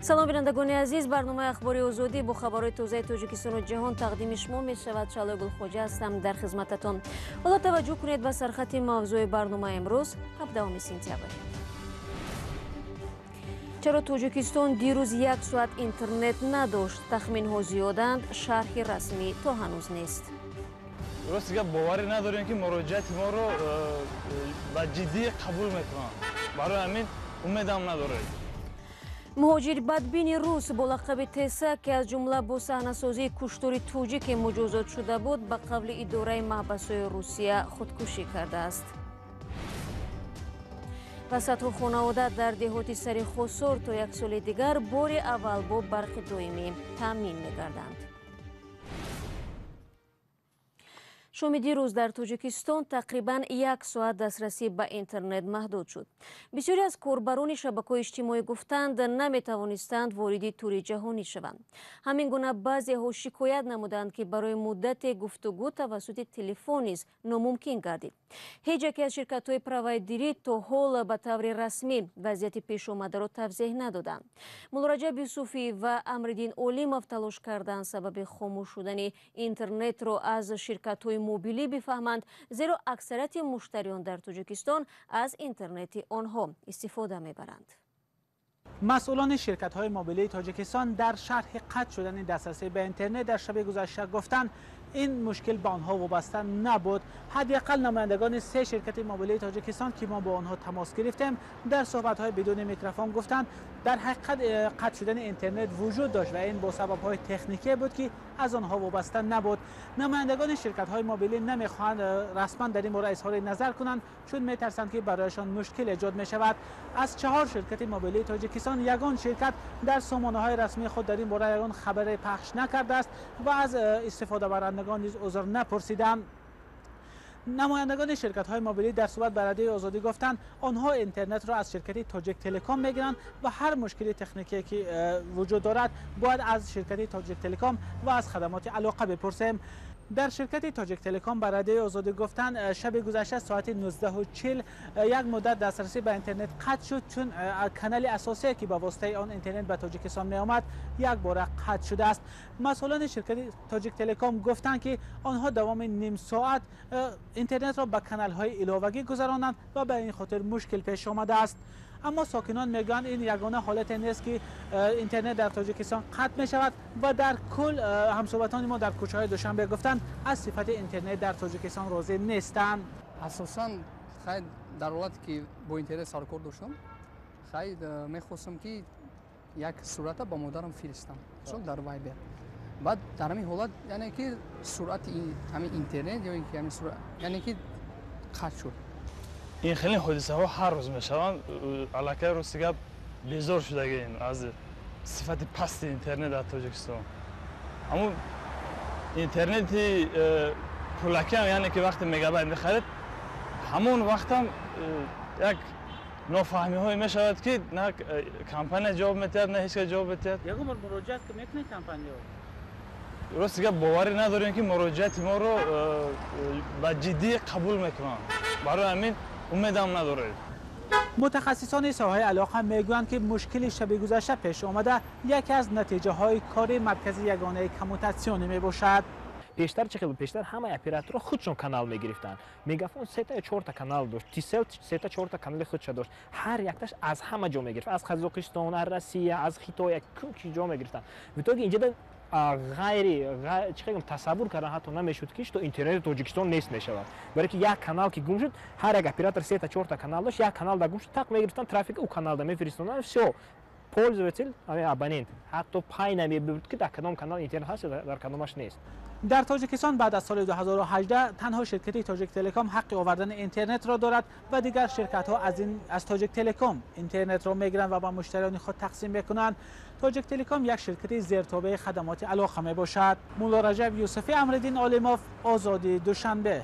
салом бинандагони азиз, барномаи ахбори озодӣ бо хабарои тозаи Тоҷикистону ҷаҳон тақдими шумо мешавад. Шалои Гулхоҷа ҳастам дар хизмататон. ҳоло таваҷҷӯҳ кунед ба сархати мавзӯи барномаи имрӯз 17 сентябр. чаро Тоҷикистон дирӯз 1 соат интернет надошт? Тахминҳо зиёданд, шарҳи расмӣ то ҳанӯз нест. Рости гап боварӣ надорем ки муроҷиати моро ба ҷиддӣ қабул мекунанд. Барои ҳамин умедам надорем. муҳоҷири бадбини рус бо лақаби Тесак ки аз ҷумла бо саҳнасозии куштори тоҷике муҷозот шуда буд, ба қавли идораи маҳбасҳои Русия худкушӣ кардааст. ва садҳо хонавода дар деҳоти сари хусор то 1 соли дигар бори аввал бо барқи доимӣ таъмин мегарданд. шоми дирӯз дар Тоҷикистон тақрибан 1 соат дастрасӣ ба интернет маҳдуд шуд. бисёре аз корбарони шабакаҳои иҷтимоӣ гуфтанд наметавонистанд вориди тури ҷаҳонӣ шаванд. ҳамин гуна баъзеҳо шикоят намуданд ки барои муддате гуфтугӯ тавассути телефон низ номумкин гардид. ҳеҷ яке аз ширкатҳои провайдерӣ то ҳол ба таври расмӣ вазъияти пешомадаро тавзеҳ надоданд. муллораҷаб Юсуфӣ ва Амриддин Олимов талош карданд сабаби хомӯш шудани интернетро аз ширкатҳои мобилӣ бифаҳманд, зеро аксарияти муштариён дар Тоҷикистон аз интернети онҳо истифода мебаранд. مسئولان شرکت‌های موبیلی تاجیکستان در شرح قطع شدن دسترسی به اینترنت در شب گذشته گفتند این مشکل به آنها وابسته نبود. حداقل نمایندگان 3 شرکت موبیلی تاجیکستان که ما با آنها تماس گرفتیم در صحبت‌های بدون میکروفون گفتند در حقیقت قطع شدن اینترنت وجود داشت و این با سبب‌های تکنیکی بود که از آنها وابسته نبود. نمایندگان شرکت‌های موبیلی نمی‌خواهند رسما در این مورد اظهار نظر کنند چون می‌ترسند که برایشان مشکل ایجاد می‌شود. از 4 شرکت موبیلی تاجیکستان یگان شرکت در سامانه‌های رسمی خود در این مورد یگان خبری پخش نکرده است و از استفاده برندگان نیز عذر نپرسیدند. نمایندگان شرکت‌های موبیلی در صحبت با رادیوی آزادی گفتند آنها اینترنت را از شرکت تاجیک تلکام میگیرند و هر مشکلی تکنیکی که وجود دارد باید از شرکت تاجیک تلکام و از خدمات علاقه بپرسیم. در شرکت تاجیک تلکام با رادیوی آزادی گفتند شب گذشته ساعت 19:40 یک مدت دسترسی به اینترنت قطع شد چون کانال اساسی که با واسطه آن اینترنت به تاجیکستان می آمد یک بار قطع شده است. مسئولان شرکت تاجیک تلکام گفتند که آنها دوام نیم ساعت اینترنت را به کانال های علاوه‌ای گذراندند و به این خاطر مشکل پیش آمده است. اما ساکنان میگن این یگانه حالت نیست که اینترنت در تاجیکستان قطع می شود و در کل همصحبتان ما در کوچه های دوشنبه گفتند از صفت اینترنت در تاجیکستان راضی نیستند. اساساً خیلی در حالتی که با اینترنت سرکار داشتم خیلی میخواستم که یک صورت با مادرم فرستم در وایبر. بعد در همین حالت یعنی که سرعت همین اینترنت یا اینکه همین سرعت یعنی که قطع شد. این خیلی حادثه ها هر روز میشوند. علاقه راستی گپ بیزار شدگیم از صفت پست اینترنت در تاجیکستان. اما اینترنت پولکی هم یعنی که وقتی میگابایت میخرید همون وقت هم یک نافهمی های میشود که نه کمپانی جواب میتید نه هیچ جواب میتید. یک بار مراجعه میکنه کمپانی ها. راستی گپ باوری نداریم که مراجعات ما رو با جدی قبول میکنند. برای همین امیدم نداریم. متخصصان ساحه علاقه میگویند که مشکل شب گذشته پیش آمده یکی از نتیجه های کار مرکز یگانه کموتاسیون می باشد. پیشتر چه خیلی پیشتر همه اپراتورها خودشون کانال میگرفتن. میگافون 3 تا 4 تا کانال داشت. تیسل 3 تا 4 تا کانال خودش داشت. هر یکتاش از همه جا میگرفت. از قزاقستان، از روسیه، از خیتای کوکی جا میگرفتن. میتونی اینجا غیر چه تصور کردن حتی نمیشد که تو اینترنت تاجیکستان نیست میشود. برای که یک کانال که گم شد هر یک اپراتور 3 تا 4 تا کانال داشت. یک کانال دا گم شد تق میگرفتن ترافیک او کانال دا میفرستادن. все пользователь абонент حتی پای نمیبرد که در کدام کانال اینترنت هست در کدامش نیست. در تاجیکستان بعد از سال 2018 تنها شرکت تاجیک تلکام حق آوردن اینترنت را دارد و دیگر شرکت ها از تاجیک تلکام اینترنت را میگیرند و با مشتریان خود تقسیم میکنند. تاجیک تلکام یک شرکت زیرتابع خدمات علاقه می باشد. مولارجب یوسفی، امرالدین عالموف، آزادی دوشنبه.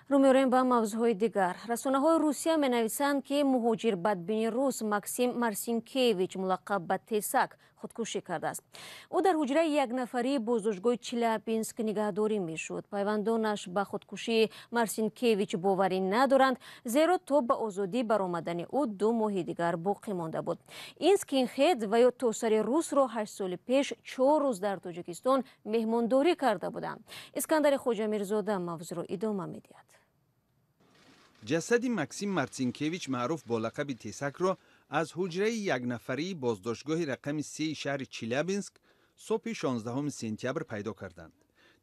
رو می‌آوریم با موضوعهای دیگر. رسانه‌های روسیه می‌نویسند که مهاجر بدبین روس ماکسیم مارسینکیویچ ملقب به تسک خودکشی کرده است. او در حجره یک نفری بازداشتگاه چلیابینسک نگهداری میشد. پیوندانش به خودکشی مارسینکیویچ باوری ندارند، زیرا تا به آزادی برآمدن او 2 ماه دیگر باقی مانده بود. این اسکینهد و یا توسر روس را 8 سال پیش 4 روز در تاجیکستان مهمانداری کرده بودند. اسکندر خوجامیرزاده موضوع را ادامه می‌دهد. جسد مکسیم مارسینکیویچ معروف با لقب تسک را از حجره یک نفری بازداشتگاه رقم 3 شهر چلیابینسک صبح 16 سپتامبر پیدا کردند.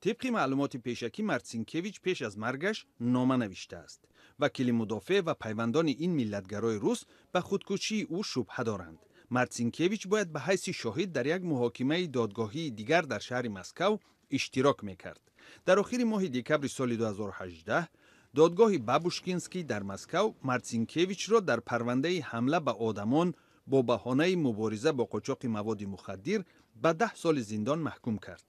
طبق معلومات پیشکی مارسینکیویچ پیش از مرگش نامه نوشته است. وکیل مدافع و پیوندان این ملتگرای روس به خودکشی او شبهه دارند. مارسینکیویچ باید به حیث شاهد در یک محاکمه دادگاهی دیگر در شهر مسکو اشتراک میکرد. در آخر ماه دکبر سال 2018 دادگاه بابوشکینسکی در مسکو مارسینکیویچ را در پرونده حمله به آدمان با بهانه مبارزه با قاچاق مواد مخدر به 10 سال زندان محکوم کرد.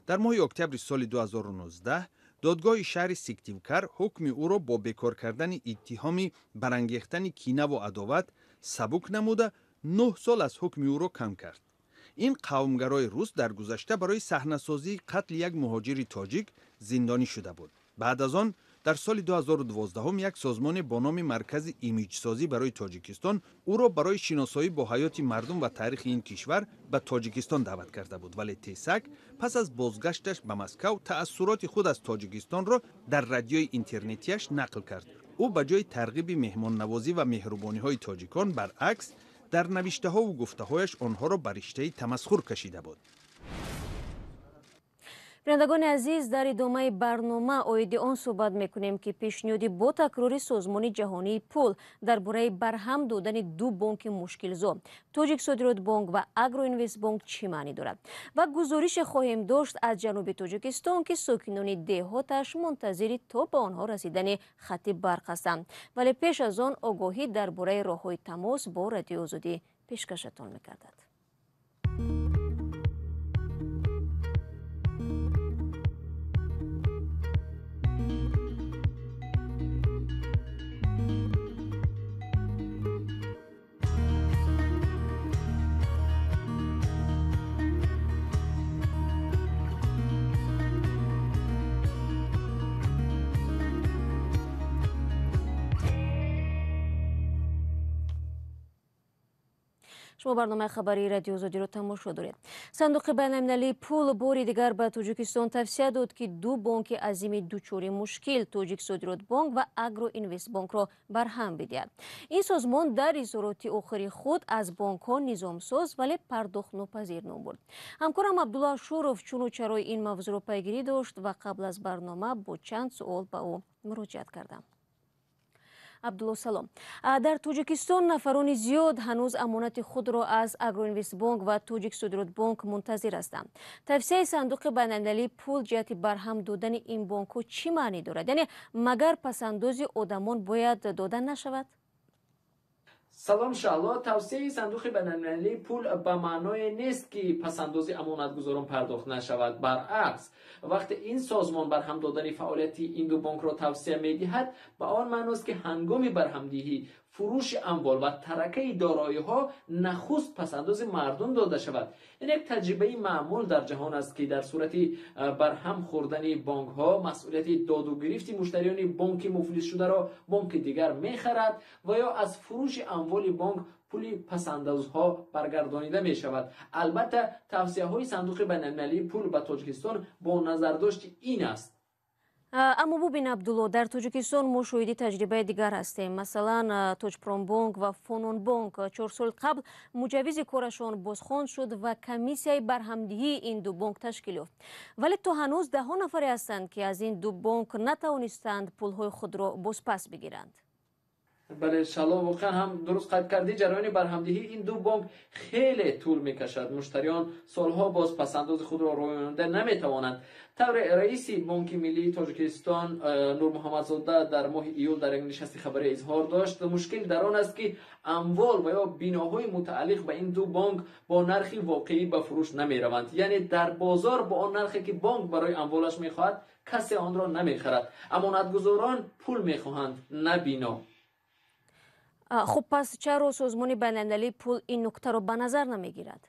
در ماه اکتبر سال 2019 دادگاه شهر سیکتیوکر حکم او را با بیکار کردن اتهام برانگیختن کینه و عداوت سبک نموده 9 سال از حکم او را کم کرد. این قومگرای روس در گذشته برای سحنسازی قتل یک مهاجر تاجیک زندانی شده بود. بعد از آن در سال 2012 یک سازمان با نام مرکز ایمیج سازی برای تاجیکستان او را برای شناسایی با حیات مردم و تاریخ این کشور به تاجیکستان دعوت کرده بود، ولی تسک پس از بازگشتش به مسکو تأثیرات خود از تاجیکستان را در رادیوی اینترنتیش نقل کرد. او به جای ترغیب مهمان نوازی و مهربانی های تاجیکان برعکس در نوشته ها و گفته هایش آنها را به رشته تمسخر کشیده بود. بینندگان عزیز، در ادامه برنامه اویدی آن صحبت میکنیم که پیشنهادی با تکرار سازمان جهانی پول درباره برهم دادن 2 بانک مشکلزا توجیک صادرات بانک و اگرو اینوست بانک چی معنی دارد و گزارش خواهیم داشت از جنوب تاجیکستان که ساکنان دهاتش منتظر تا به آنها رسیدن خط برق هستند. ولی پیش از آن آگاهی درباره راههای تماس با رادیو آزادی پیشکشتان میکردد. شما برنامه خبری رادیو آزادی را تماشا دارید. صندوق بین‌المللی پول باری دیگر به تاجیکستان توصیه داد که 2 بانک عظیم دچار مشکل توجیک صادرات بانک و اگرو اینوست بانک را برهم بدهد. این سازمان در اظهارات آخری خود از بانک ها نظام ساز ولی پرداخت ناپذیر نام برد. همکارم عبدالله شوروف چون و چرای این موضوع را پیگیری داشت و قبل از برنامه با چند سوال به او مراجعت کردم. عبدالله سلام. در تاجیکستان نفران زیاد هنوز امانت خود را از اگرو اینوست بانک و توجیک صادرات بانک منتظر هستند. توصیه صندوق بین‌المللی پول جهت برهم دادن این بانک ها چی معنی دارد؟ یعنی مگر پسنداز آدمان باید دادن نشود؟ سلام شاءالله. توصیه صندوق بین‌المللی پول به معنای نیست که پسنداز امانتگزاران پرداخت نشود. برعکس، وقتی این سازمان برهم دادن فعالیت این 2 بانک را توصیه می‌دهد، به آن معنی است که هنگام برهمدهی فروش اموال و ترکه دارایی ها نخست پسنداز مردم داده شود. این یک تجربه معمول در جهان است که در صورت برهم خوردن بانک ها مسئولیت داد و گرفت مشتریان بانک مفلس شده را بانک دیگر میخرد و یا از فروش اموال بانک پول پسندازها برگردانیده می شود. البته توصیه های صندوق بین‌المللی پول به تاجیکستان با نظرداشت این است. اما ببین عبدالله، در تاجیکستان ما شاهد تجربه دیگر هستیم. مثلا توجپرام بانک و فونون بانک 4 سال قبل مجوز کارشان بازخواند شد و کمیسیای برهمدهی این 2 بانک تشکیل یافت. ولی تا هنوز 10 نفری هستند که از این 2 بانک نتوانستند پولهای خود را بازپس بگیرند. بله شاءالله، واقعا هم درست قید کردی. جریان برهمدهی این 2 بانک خیلی طول میکشد. مشتریان سالها باز پسنداز خود را راننده نمیتوانند. طور رئیس بانک ملی تاجیکستان نور محمدزاده در ماه ایول در یک نشست خبری اظهار داشت مشکل در آن است که اموال و یا بیناهای متعلق به این 2 بانک با نرخ واقعی به فروش نمی روند. یعنی در بازار با آن نرخی که بانک برای اموالش میخواهد کسی آن را نمیخرد. امانتگزاران پول میخواهند نه بینا. خب پس چرا سازمان بین‌المللی پول این نکته را به نظر نمیگیرد؟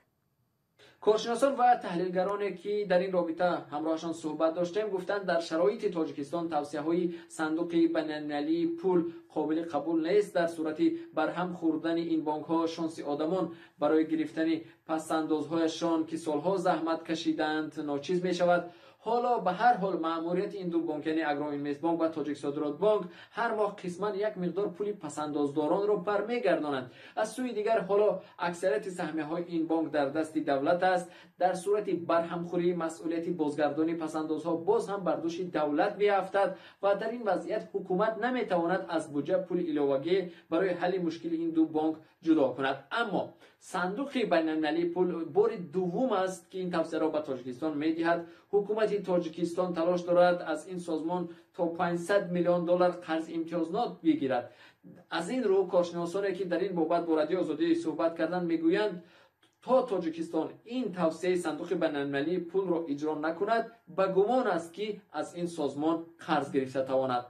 کارشناسان و تحلیلگرانی که در این رابطه همراهشان صحبت داشتیم گفتند در شرایط تاجیکستان توصیه‌های صندوق بین‌المللی پول قابل قبول نیست. در صورت برهم خوردن این بانک‌ها شانس آدمان برای گرفتن پس‌اندازهایشان که سالها زحمت کشیدند ناچیز می‌شود. حالا به هر حال مأموریت این دو بانک یعنی اگروینوست بانک و تاجیک صادرات بانک هر ماه قسما یک مقدار پول پسندازداران را برمیگردانند. از سوی دیگر حالا اکثریت سهمیه‌های این بانک در دست دولت است. در صورت برهمخوری مسئولیت بازگردانی پسندازها باز هم بر دوش دولت میافتد و در این وضعیت حکومت نمیتواند از بودجه پول ایلاوگی برای حل مشکل این دو بانک جدا کند. اما صندوق بین‌المللی پول بار دوم است که این توصیه را به تاجیکستان میدهد. حکومت تاجیکستان تلاش دارد از این سازمان تا 500 میلیون دلار قرض امتیازات بگیرد. از این رو کارشناسانی که در این بابت با رادیو آزادی صحبت کردند میگویند تا تاجیکستان این توصیه صندوق بین‌المللی پول را اجرا نکند به گمان است که از این سازمان قرض گرفته تواند.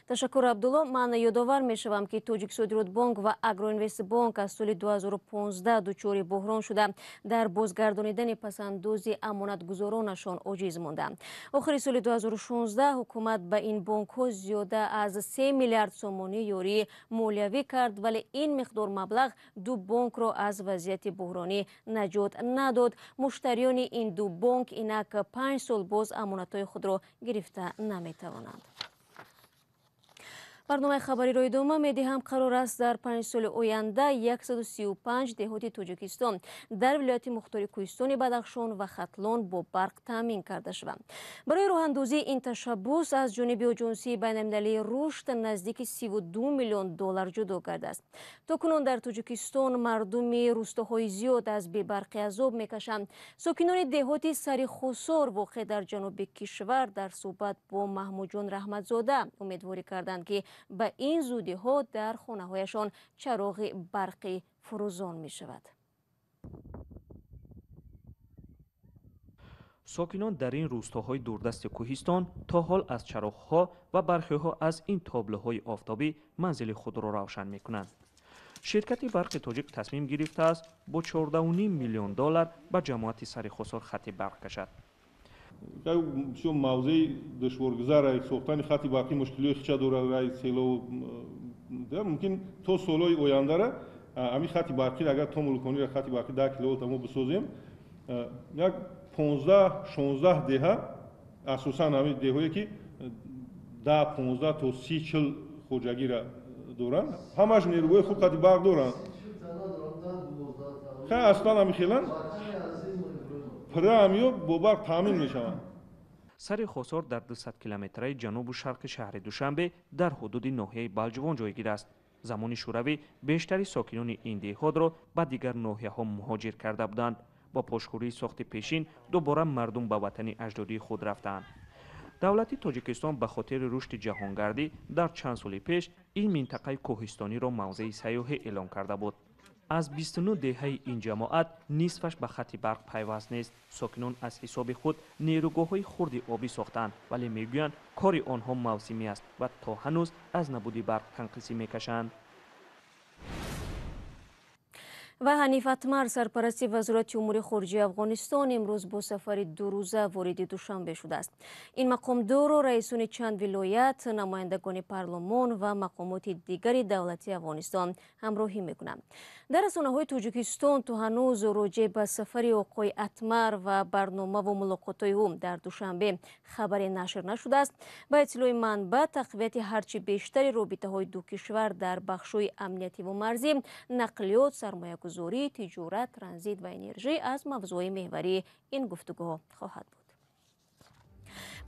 تشکر عبدالله. من یادآور میشوم که تاجیک صادرات بانک و اگروینوست بانک از سال 2015 دچار بحران شده در بازگردانیدن پسندازی امانتگزارانشان عاجز ماندند. آخر سال 2016 حکومت به این بانک ها زیاده از 3 میلیارد سومانی یاری مالیوی کرد ولی این مقدار مبلغ دو بانک را از وضعیت بحرانی نجات نداد. مشتریان این دو بانک اینک 5 سال باز امانت‌های خود را گرفته نمیتوانند. برنامه خبری را ادامه میدهم. قرار است در 5 سال آینده 135 دهات تاجیکستان در ولایت مختار کوهستان بدخشان و ختلان با برق تامین کرده شوند. برای راه اندازی این تشبث از جانب آژانسی بین‌المللی رشد نزدیک 32 میلیون دلار جدا کرده است. تاکنون در تاجیکستان مردم روستاهای زیاد از بی‌برقی عذاب میکشند. ساکنان دهات سرخوسار واقع در جنوب کشور در صحبت با محمود جان رحمتزاده امیدواری کردند که به این زودی ها در خانه هایشان چراغ برقی فروزان می شود. ساکنان در این روستاهای دوردست کوهستان تا حال از چراغ‌ها و برقی‌ها از این تابلوهای آفتابی منزل خود را روشن می کنند. شرکت برق تاجیک تصمیم گرفته است با 14.5 میلیون دلار به جماعت سرخوسار خط برق کشد. شو موضوع دشوارگذار ساختن خط برقی مشکلی خیلی داره رای سیلو ممکن تو سالهای آینده را همین خط برقی اگر تو ملکانی را خط برقی 10 کیلووات ما بسازیم یک 15-16 دهه اساسا همین دههایی که 10 15 تا 30-40 خوجگی را دارن همش نیروی خوب خط برق دارن خیلی اصلا همین خیلن پرامیو با برق تامین می شوند. سرخوسار در 200 کیلومتری جنوب و شرق شهر دوشنبه در حدود ناحیه بلجوان جایگیر است. زمان شوروی بیشتری ساکنان این دهات را به دیگر ناحیه‌ها مهاجر کرده بودند. با پاشخوری ساخت پیشین دوباره مردم به وطن اجدادی خود رفتند. دولت تاجیکستان به خاطر رشد جهانگردی در چند سال پیش این منطقه کوهستانی را موضع سیاحی اعلام کرده بود. از 29 دهه این جماعت نصفش به خط برق پیوست نیست. ساکنان از حساب خود نیروگاه‌های خرد آبی ساختند ولی میگویند کار آنها موسمی است و تا هنوز از نبود برق تنقیصی میکشند. و حنیف اتمر سرپرست وزارت امور خارجه افغانستان امروز با سفر 2 روزه وارد دوشنبه شده است. این مقامدار را رئیسان چند ولایت، نمایندگان پارلمان و مقامات دیگر دولتی افغانستان همراهی میکنند. در رسانه‌های تاجیکستان تا هنوز راجع به سفر آقای اتمر و برنامه و ملاقات‌های او در دوشنبه خبری نشر نشده است. با اطلاع منبع تقویت هرچی بیشتر رابطه‌های دو کشور در بخش‌های امنیتی و مرزی، نقلیات، سرمایه‌گذاری، تجارت، ترانزیت و انرژی از موضوع محوری این گفتگوها خواهد بود.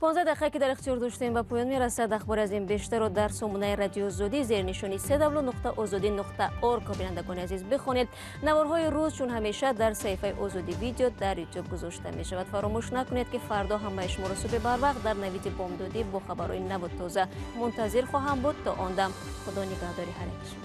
15 دقیقه که در اختیار داشتیم به پایان میرسد. اخبار از این بیشتر را در سامانه رادیو آزادی زیر نشانی www.azadi.org بینندگان عزیز بخوانید. نوارهای روز چون همیشه در صفحه آزادی ویدیو در یوتیوب گذاشته می شود. فراموش نکنید که فردا هم شما را صبح بر وقت در نوید بامدادی با خبرهای نو و تازه منتظر خواهم بود. تا آن دم خدا نگهداری هر یک شما.